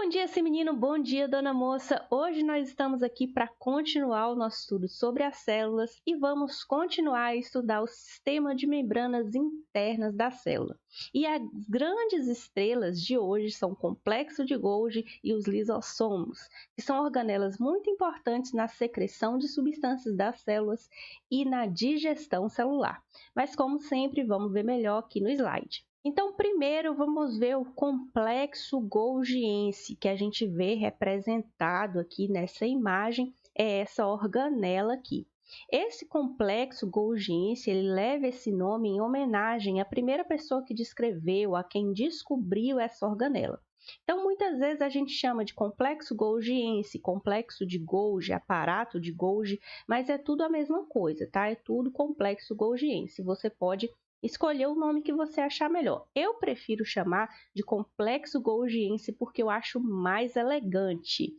Bom dia, esse menino, bom dia, dona moça. Hoje nós estamos aqui para continuar o nosso estudo sobre as células e vamos continuar a estudar o sistema de membranas internas da célula. E as grandes estrelas de hoje são o complexo de Golgi e os lisossomos, que são organelas muito importantes na secreção de substâncias das células e na digestão celular. Mas como sempre, vamos ver melhor aqui no slide. Então, primeiro vamos ver o complexo golgiense, que a gente vê representado aqui nessa imagem, é essa organela aqui. Esse complexo golgiense, ele leva esse nome em homenagem à primeira pessoa que descreveu, a quem descobriu essa organela. Então, muitas vezes a gente chama de complexo golgiense, complexo de Golgi, aparato de Golgi, mas é tudo a mesma coisa, tá? É tudo complexo golgiense. Você pode escolher o nome que você achar melhor. Eu prefiro chamar de complexo golgiense porque eu acho mais elegante.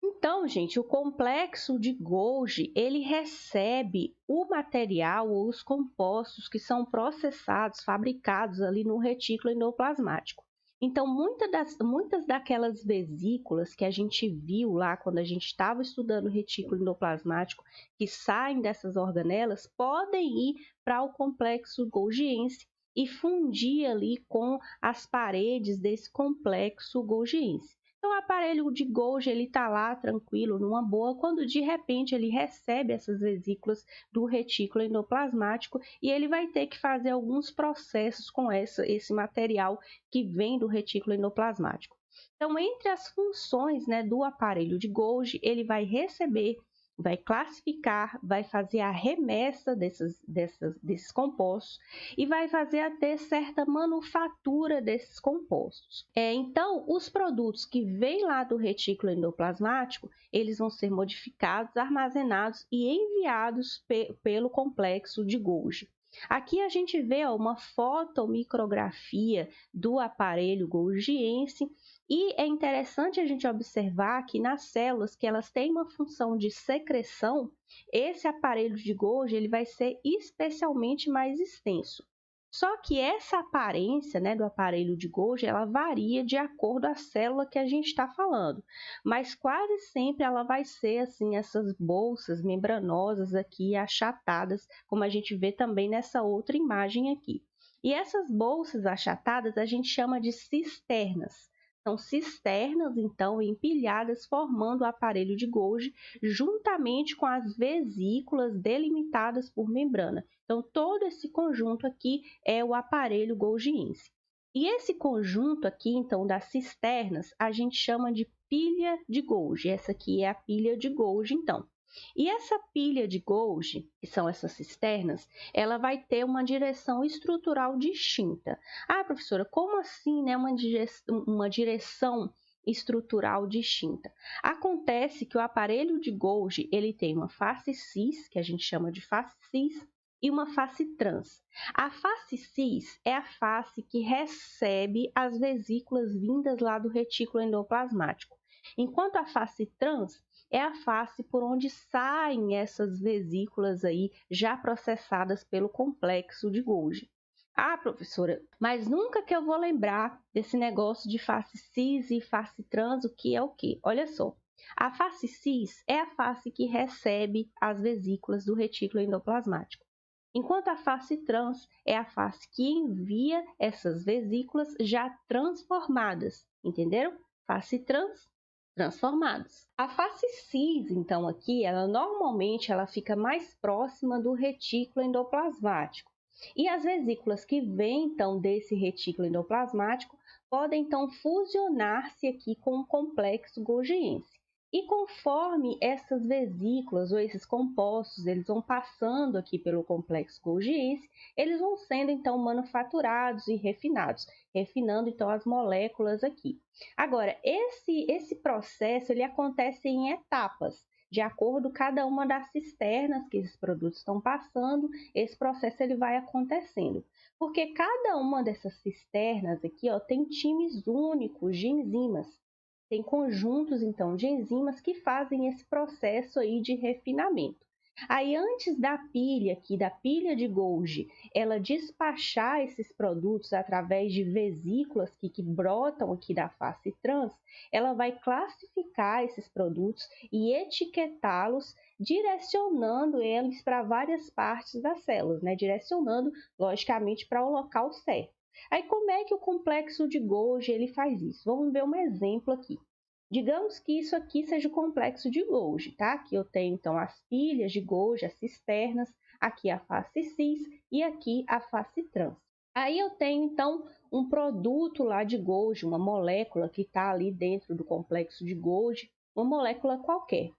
Então, gente, o complexo de Golgi, ele recebe o material ou os compostos que são processados, fabricados ali no retículo endoplasmático. Então, muitas daquelas vesículas que a gente viu lá quando a gente estava estudando o retículo endoplasmático, que saem dessas organelas, podem ir para o complexo golgiense e fundir ali com as paredes desse complexo golgiense. Então, o aparelho de Golgi está lá tranquilo, numa boa, quando de repente ele recebe essas vesículas do retículo endoplasmático e ele vai ter que fazer alguns processos com esse material que vem do retículo endoplasmático. Então, entre as funções, do aparelho de Golgi, ele vai receber, vai classificar, vai fazer a remessa desses compostos e vai fazer até certa manufatura desses compostos. Então, os produtos que vêm lá do retículo endoplasmático, eles vão ser modificados, armazenados e enviados pelo complexo de Golgi. Aqui a gente vê uma fotomicrografia do aparelho golgiense e é interessante a gente observar que nas células que elas têm uma função de secreção, esse aparelho de Golgi ele vai ser especialmente mais extenso. Só que essa aparência do aparelho de Golgi ela varia de acordo com a célula que a gente está falando, mas quase sempre ela vai ser assim essas bolsas membranosas aqui achatadas, como a gente vê também nessa outra imagem aqui. E essas bolsas achatadas a gente chama de cisternas. São cisternas, então, empilhadas, formando o aparelho de Golgi, juntamente com as vesículas delimitadas por membrana. Então, todo esse conjunto aqui é o aparelho golgiense. E esse conjunto aqui, então, das cisternas, a gente chama de pilha de Golgi. Essa aqui é a pilha de Golgi, então. E essa pilha de Golgi, que são essas cisternas, ela vai ter uma direção estrutural distinta. Ah, professora, como assim, uma direção estrutural distinta? Acontece que o aparelho de Golgi, ele tem uma face cis, que a gente chama de face cis, e uma face trans. A face cis é a face que recebe as vesículas vindas lá do retículo endoplasmático, enquanto a face trans é a face por onde saem essas vesículas aí já processadas pelo complexo de Golgi. Ah, professora, mas nunca que eu vou lembrar desse negócio de face cis e face trans, o que é o quê? Olha só, a face cis é a face que recebe as vesículas do retículo endoplasmático, enquanto a face trans é a face que envia essas vesículas já transformadas, entenderam? Face trans, transformados. A face cis, então, aqui, normalmente fica mais próxima do retículo endoplasmático. E as vesículas que vêm, então, desse retículo endoplasmático podem, então, fusionar-se aqui com o complexo golgiense. E conforme essas vesículas ou esses compostos, eles vão passando aqui pelo complexo golgiense, eles vão sendo, então, manufaturados e refinados, refinando, então, as moléculas aqui. Agora, esse processo ele acontece em etapas, de acordo com cada uma das cisternas que esses produtos estão passando, esse processo ele vai acontecendo. Porque cada uma dessas cisternas aqui tem times únicos de enzimas. Tem conjuntos, então, de enzimas que fazem esse processo aí de refinamento. Aí, antes da pilha aqui, da pilha de Golgi, ela despachar esses produtos através de vesículas que brotam aqui da face trans, ela vai classificar esses produtos e etiquetá-los, direcionando eles para várias partes das células, né? Direcionando, logicamente, para o local certo. Aí, como é que o complexo de Golgi ele faz isso? Vamos ver um exemplo aqui. Digamos que isso aqui seja o complexo de Golgi, tá? Aqui eu tenho, então, as pilhas de Golgi, as cisternas, aqui a face cis e aqui a face trans. Aí eu tenho, então, um produto lá de Golgi, uma molécula que está ali dentro do complexo de Golgi, uma molécula qualquer.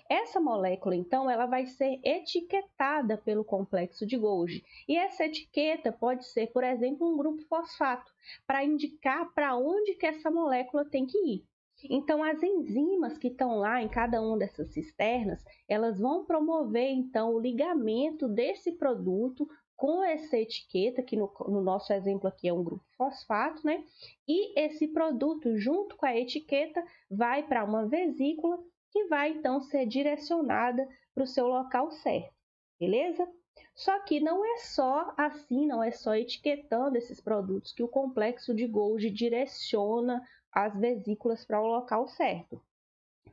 Essa molécula, então, ela vai ser etiquetada pelo complexo de Golgi. E essa etiqueta pode ser, por exemplo, um grupo fosfato, para indicar para onde que essa molécula tem que ir. Então, as enzimas que estão lá em cada uma dessas cisternas, elas vão promover, então, o ligamento desse produto com essa etiqueta, que no nosso exemplo aqui é um grupo fosfato, né? E esse produto, junto com a etiqueta, vai para uma vesícula que vai, então, ser direcionada para o seu local certo, beleza? Só que não é só assim, não é só etiquetando esses produtos que o complexo de Golgi direciona as vesículas para o local certo.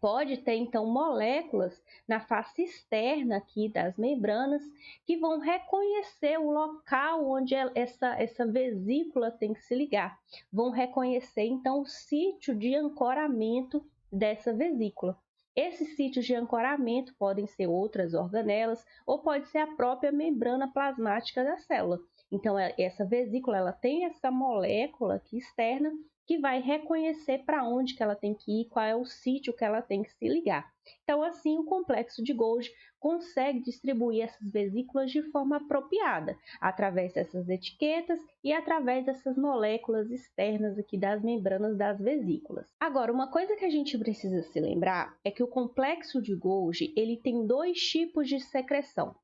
Pode ter, então, moléculas na face externa aqui das membranas que vão reconhecer o local onde essa vesícula tem que se ligar. Vão reconhecer, então, o sítio de ancoramento dessa vesícula. Esses sítios de ancoramento podem ser outras organelas ou pode ser a própria membrana plasmática da célula. Então, essa vesícula ela tem essa molécula aqui externa que vai reconhecer para onde que ela tem que ir, qual é o sítio que ela tem que se ligar. Então, assim, o complexo de Golgi consegue distribuir essas vesículas de forma apropriada, através dessas etiquetas e através dessas moléculas externas aqui das membranas das vesículas. Agora, uma coisa que a gente precisa se lembrar é que o complexo de Golgi ele tem dois tipos de secreção.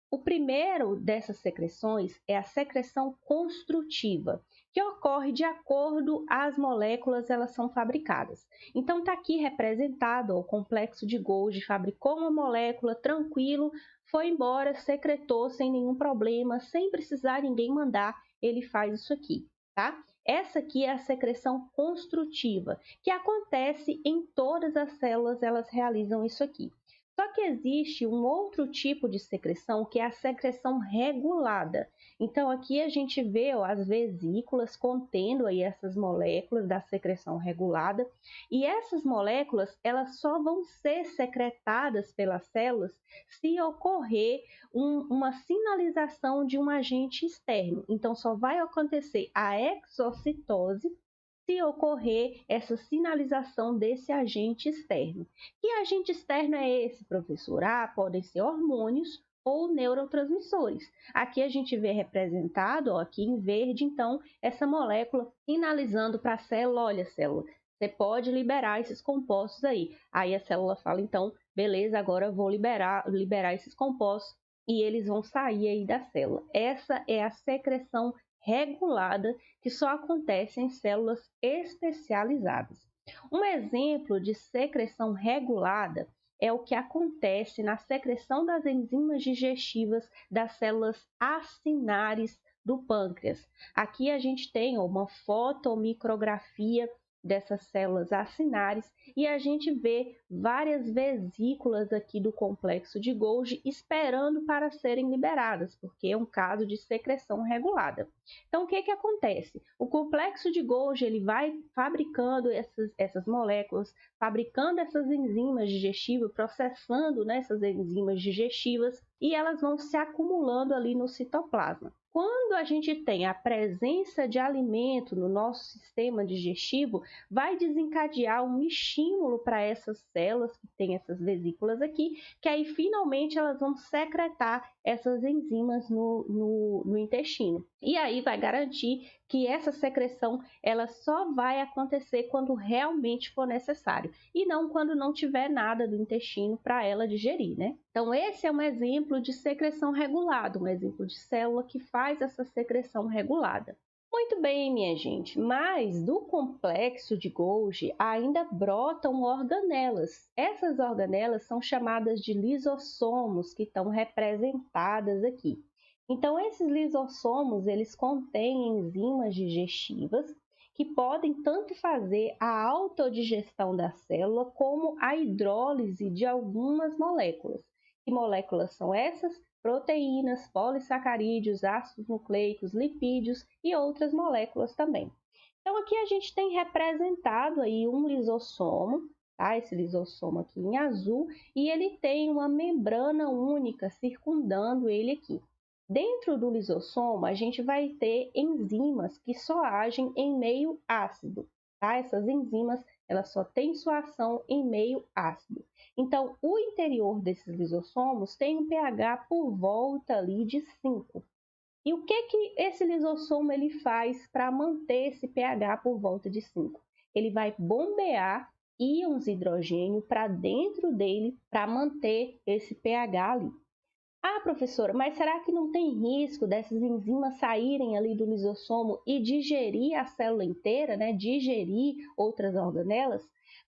O primeiro dessas secreções é a secreção construtiva, que ocorre de acordo às moléculas elas são fabricadas. Então está aqui representado o complexo de Golgi, fabricou uma molécula tranquilo, foi embora, secretou sem nenhum problema, sem precisar ninguém mandar, ele faz isso aqui, tá? Essa aqui é a secreção construtiva, que acontece em todas as células, elas realizam isso aqui. Só que existe um outro tipo de secreção que é a secreção regulada. Então aqui a gente vê as vesículas contendo aí essas moléculas da secreção regulada e essas moléculas elas só vão ser secretadas pelas células se ocorrer uma sinalização de um agente externo. Então só vai acontecer a exocitose se ocorrer essa sinalização desse agente externo. Que agente externo é esse, professor? Podem ser hormônios ou neurotransmissores. Aqui a gente vê representado, aqui em verde, então, essa molécula sinalizando para a célula, olha, célula, você pode liberar esses compostos aí. Aí a célula fala, então, beleza, agora eu vou liberar esses compostos e eles vão sair aí da célula. Essa é a secreção regulada que só acontece em células especializadas. Um exemplo de secreção regulada é o que acontece na secreção das enzimas digestivas das células acinares do pâncreas. Aqui a gente tem uma fotomicrografia dessas células acinares e a gente vê várias vesículas aqui do complexo de Golgi esperando para serem liberadas, porque é um caso de secreção regulada. Então, o que acontece? O complexo de Golgi ele vai fabricando essas moléculas, fabricando essas enzimas digestivas, processando essas enzimas digestivas e elas vão se acumulando ali no citoplasma. Quando a gente tem a presença de alimento no nosso sistema digestivo, vai desencadear um estímulo para essas células que têm essas vesículas aqui, que aí finalmente elas vão secretar essas enzimas no intestino. E aí vai garantir que essa secreção ela só vai acontecer quando realmente for necessário e não quando não tiver nada do intestino para ela digerir, né? Então esse é um exemplo de secreção regulada, um exemplo de célula que faz essa secreção regulada. Muito bem, minha gente, mas do complexo de Golgi ainda brotam organelas. Essas organelas são chamadas de lisossomos, que estão representadas aqui. Então, esses lisossomos, eles contêm enzimas digestivas que podem tanto fazer a autodigestão da célula como a hidrólise de algumas moléculas. Que moléculas são essas? Proteínas, polissacarídeos, ácidos nucleicos, lipídios e outras moléculas também. Então, aqui a gente tem representado aí um lisossomo, tá? Esse lisossomo aqui em azul, e ele tem uma membrana única circundando ele aqui. Dentro do lisossomo, a gente vai ter enzimas que só agem em meio ácido, tá? Essas enzimas, elas só têm sua ação em meio ácido. Então, o interior desses lisossomos tem um pH por volta ali de 5. E o que esse lisossomo ele faz para manter esse pH por volta de 5? Ele vai bombear íons de hidrogênio para dentro dele para manter esse pH ali. Ah, professora, mas será que não tem risco dessas enzimas saírem ali do lisossomo e digerir a célula inteira, né? Digerir outras organelas?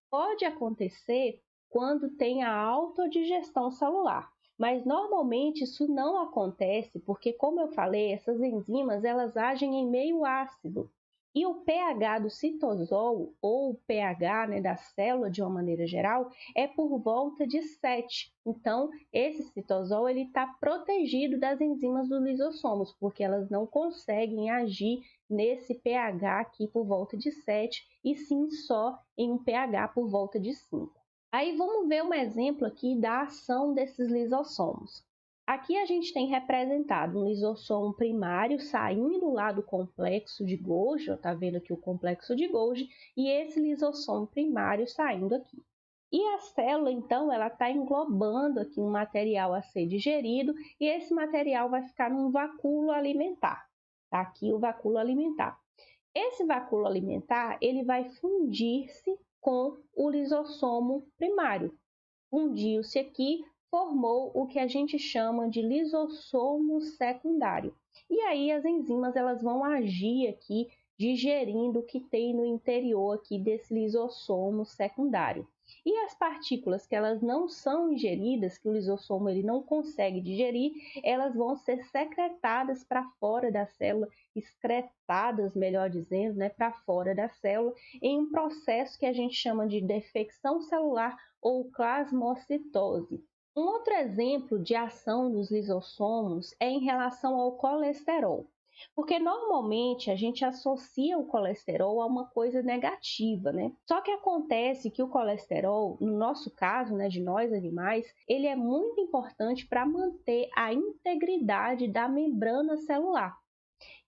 Pode acontecer quando tem a autodigestão celular, mas normalmente isso não acontece porque, como eu falei, essas enzimas elas agem em meio ácido. E o pH do citosol, ou o pH, né, da célula de uma maneira geral, é por volta de 7. Então, esse citosol está protegido das enzimas dos lisossomos, porque elas não conseguem agir nesse pH aqui por volta de 7, e sim só em um pH por volta de 5. Aí vamos ver um exemplo aqui da ação desses lisossomos. Aqui a gente tem representado um lisossomo primário saindo lá do complexo de Golgi, está vendo aqui o complexo de Golgi, e esse lisossomo primário saindo aqui. E a célula, então, ela está englobando aqui um material a ser digerido e esse material vai ficar num vacúolo alimentar. Tá aqui o vacúolo alimentar. Esse vacúolo alimentar, ele vai fundir-se com o lisossomo primário. Fundiu-se aqui, formou o que a gente chama de lisossomo secundário. E aí as enzimas elas vão agir aqui digerindo o que tem no interior aqui desse lisossomo secundário. E as partículas que elas não são ingeridas, que o lisossomo ele não consegue digerir, elas vão ser secretadas para fora da célula, excretadas, melhor dizendo, né, para fora da célula, em um processo que a gente chama de defecção celular ou plasmocitose. Um outro exemplo de ação dos lisossomos é em relação ao colesterol. Porque normalmente a gente associa o colesterol a uma coisa negativa, né? Só que acontece que o colesterol, no nosso caso, né, de nós animais, ele é muito importante para manter a integridade da membrana celular.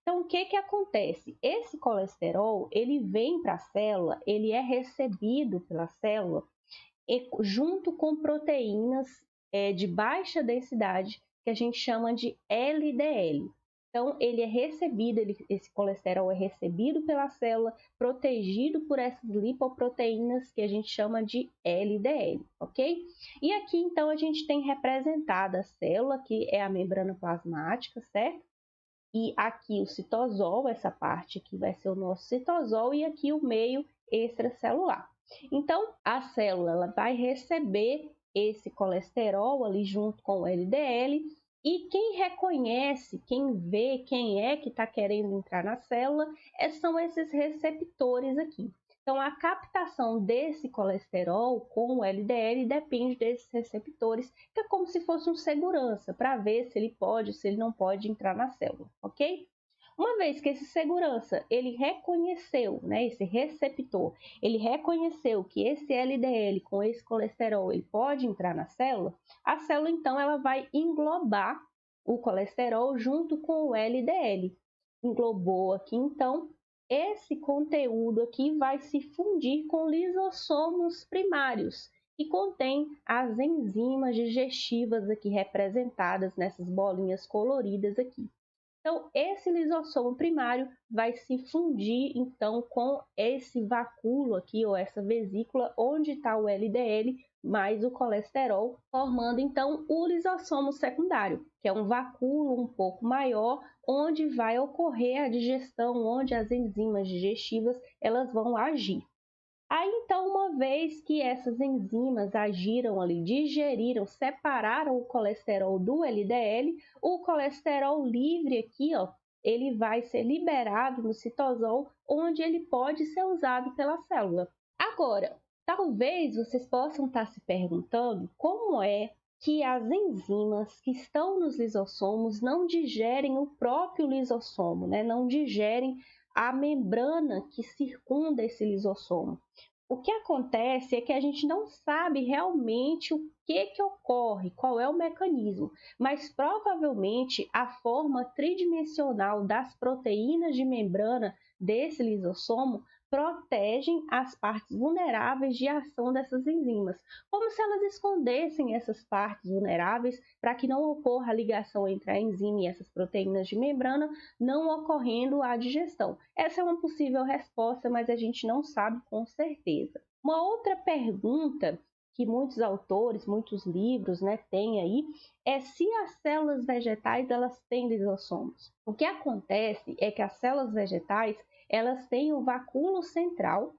Então, o que acontece? Esse colesterol, ele vem para a célula, ele é recebido pela célula junto com proteínas de baixa densidade, que a gente chama de LDL. Então, ele é recebido, esse colesterol é recebido pela célula, protegido por essas lipoproteínas que a gente chama de LDL, ok? E aqui, então, a gente tem representada a célula, que é a membrana plasmática, certo? E aqui o citosol, essa parte aqui vai ser o nosso citosol, e aqui o meio extracelular. Então, a célula ela vai receber esse colesterol ali junto com o LDL, e quem reconhece, quem vê quem é que está querendo entrar na célula, são esses receptores aqui. Então, a captação desse colesterol com o LDL depende desses receptores, que é como se fosse um segurança, para ver se ele pode, se ele não pode entrar na célula, ok? Uma vez que esse segurança, ele reconheceu, né, esse receptor, ele reconheceu que esse LDL com esse colesterol, ele pode entrar na célula, a célula, então, ela vai englobar o colesterol junto com o LDL. Englobou aqui, então, esse conteúdo aqui vai se fundir com lisossomos primários, que contém as enzimas digestivas aqui representadas nessas bolinhas coloridas aqui. Então, esse lisossomo primário vai se fundir, então, com esse vacúolo aqui, ou essa vesícula, onde está o LDL mais o colesterol, formando, então, o lisossomo secundário, que é um vacúolo um pouco maior, onde vai ocorrer a digestão, onde as enzimas digestivas elas vão agir. Aí, então, uma vez que essas enzimas agiram ali, digeriram, separaram o colesterol do LDL, o colesterol livre aqui, ó, ele vai ser liberado no citosol, onde ele pode ser usado pela célula. Agora, talvez vocês possam estar se perguntando como é que as enzimas que estão nos lisossomos não digerem o próprio lisossomo, né? Não digerem a membrana que circunda esse lisossomo. O que acontece é que a gente não sabe realmente o que ocorre, qual é o mecanismo, mas provavelmente a forma tridimensional das proteínas de membrana desse lisossomo protegem as partes vulneráveis de ação dessas enzimas, como se elas escondessem essas partes vulneráveis para que não ocorra a ligação entre a enzima e essas proteínas de membrana, não ocorrendo a digestão. Essa é uma possível resposta, mas a gente não sabe com certeza. Uma outra pergunta que muitos autores, muitos livros, né, têm aí, é se as células vegetais elas têm lisossomos. O que acontece é que as células vegetais elas têm o vacúolo central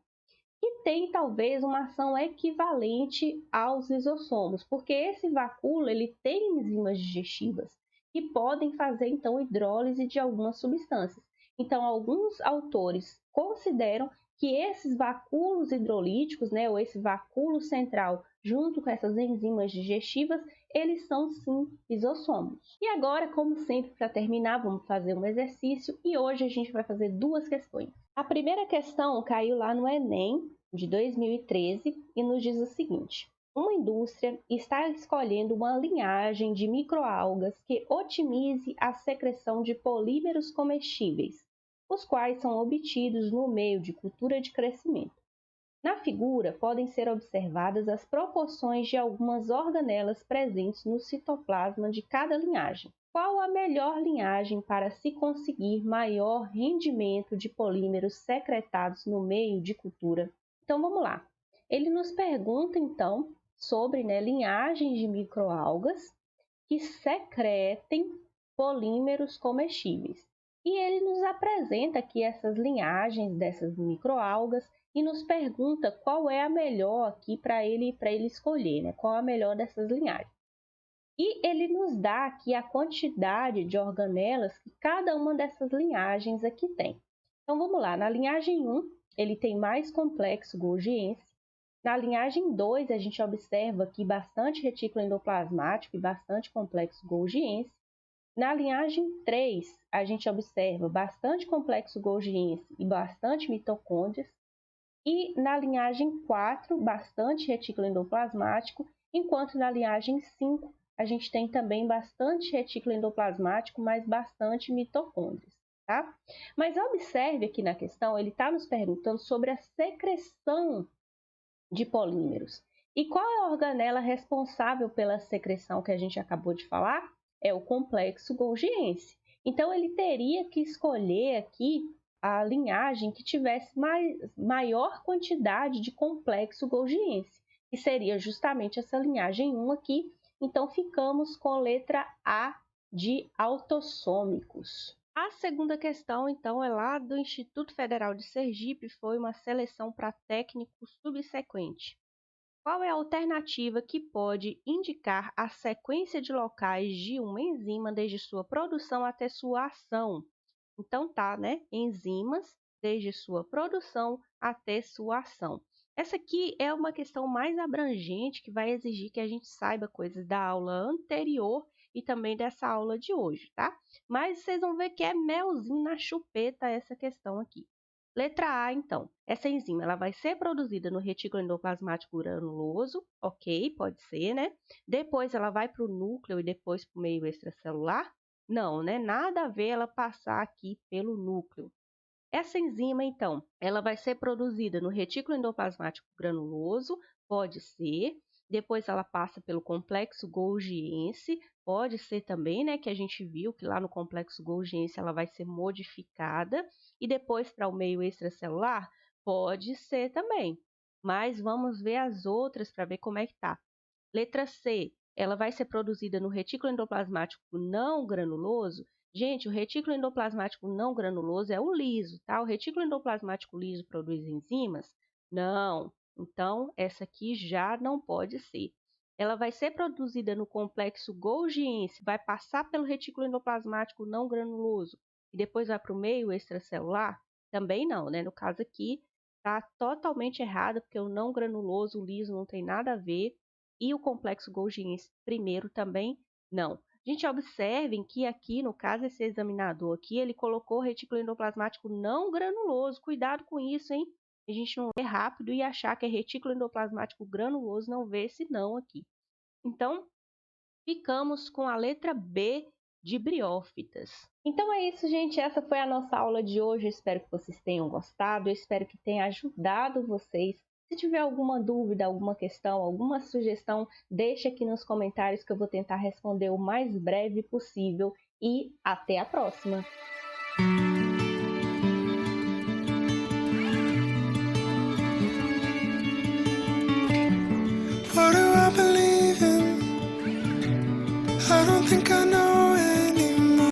que tem talvez uma ação equivalente aos lisossomos, porque esse vacúolo ele tem enzimas digestivas que podem fazer então hidrólise de algumas substâncias. Então, alguns autores consideram que esses vacúolos hidrolíticos, né, ou esse vacúolo central, junto com essas enzimas digestivas, eles são sim lisossomos. E agora, como sempre, para terminar, vamos fazer um exercício e hoje a gente vai fazer duas questões. A primeira questão caiu lá no Enem de 2013 e nos diz o seguinte: uma indústria está escolhendo uma linhagem de microalgas que otimize a secreção de polímeros comestíveis, os quais são obtidos no meio de cultura de crescimento. Na figura, podem ser observadas as proporções de algumas organelas presentes no citoplasma de cada linhagem. Qual a melhor linhagem para se conseguir maior rendimento de polímeros secretados no meio de cultura? Então, vamos lá. Ele nos pergunta, então, sobre, né, linhagens de microalgas que secretem polímeros comestíveis. E ele nos apresenta aqui essas linhagens dessas microalgas e nos pergunta qual é a melhor aqui para ele escolher, né? Qual a melhor dessas linhagens. E ele nos dá aqui a quantidade de organelas que cada uma dessas linhagens aqui tem. Então vamos lá, na linhagem 1, ele tem mais complexo golgiense. Na linhagem 2, a gente observa aqui bastante retículo endoplasmático e bastante complexo golgiense. Na linhagem 3, a gente observa bastante complexo golgiense e bastante mitocôndrias. E na linhagem 4, bastante retículo endoplasmático, enquanto na linhagem 5, a gente tem também bastante retículo endoplasmático, mas bastante mitocôndrias, tá? Mas observe aqui na questão, ele está nos perguntando sobre a secreção de polímeros. E qual é a organela responsável pela secreção que a gente acabou de falar? É o complexo golgiense. Então, ele teria que escolher aqui a linhagem que tivesse maior quantidade de complexo golgiense, que seria justamente essa linhagem 1 aqui. Então, ficamos com a letra A de autossômicos. A segunda questão, então, é lá do Instituto Federal de Sergipe, foi uma seleção para técnico subsequente. Qual é a alternativa que pode indicar a sequência de locais de uma enzima desde sua produção até sua ação? Então tá, né? Enzimas desde sua produção até sua ação. Essa aqui é uma questão mais abrangente que vai exigir que a gente saiba coisas da aula anterior e também dessa aula de hoje, tá? Mas vocês vão ver que é melzinho na chupeta essa questão aqui. Letra A, então. Essa enzima ela vai ser produzida no retículo endoplasmático granuloso, ok, pode ser, né? Depois ela vai para o núcleo e depois para o meio extracelular. Não, né? Nada a ver ela passar aqui pelo núcleo. Essa enzima, então, ela vai ser produzida no retículo endoplasmático granuloso, pode ser. Depois ela passa pelo complexo golgiense, pode ser também, né, que a gente viu que lá no complexo golgiense ela vai ser modificada, e depois para o meio extracelular, pode ser também. Mas vamos ver as outras para ver como é que tá. Letra C, ela vai ser produzida no retículo endoplasmático não granuloso. Gente, o retículo endoplasmático não granuloso é o liso, tá? O retículo endoplasmático liso produz enzimas? Não. Então, essa aqui já não pode ser. Ela vai ser produzida no complexo golgiense, vai passar pelo retículo endoplasmático não granuloso e depois vai para o meio extracelular? Também não, né? No caso aqui, tá totalmente errado, porque o não granuloso, o liso não tem nada a ver, e o complexo golgiense primeiro também não. Gente, observem que aqui, no caso, esse examinador aqui, ele colocou retículo endoplasmático não granuloso. Cuidado com isso, hein? A gente não lê rápido e achar que é retículo endoplasmático granuloso, não vê esse não aqui. Então, ficamos com a letra B de briófitas. Então é isso, gente. Essa foi a nossa aula de hoje. Eu espero que vocês tenham gostado. Eu espero que tenha ajudado vocês. Se tiver alguma dúvida, alguma questão, alguma sugestão, deixe aqui nos comentários que eu vou tentar responder o mais breve possível. E até a próxima!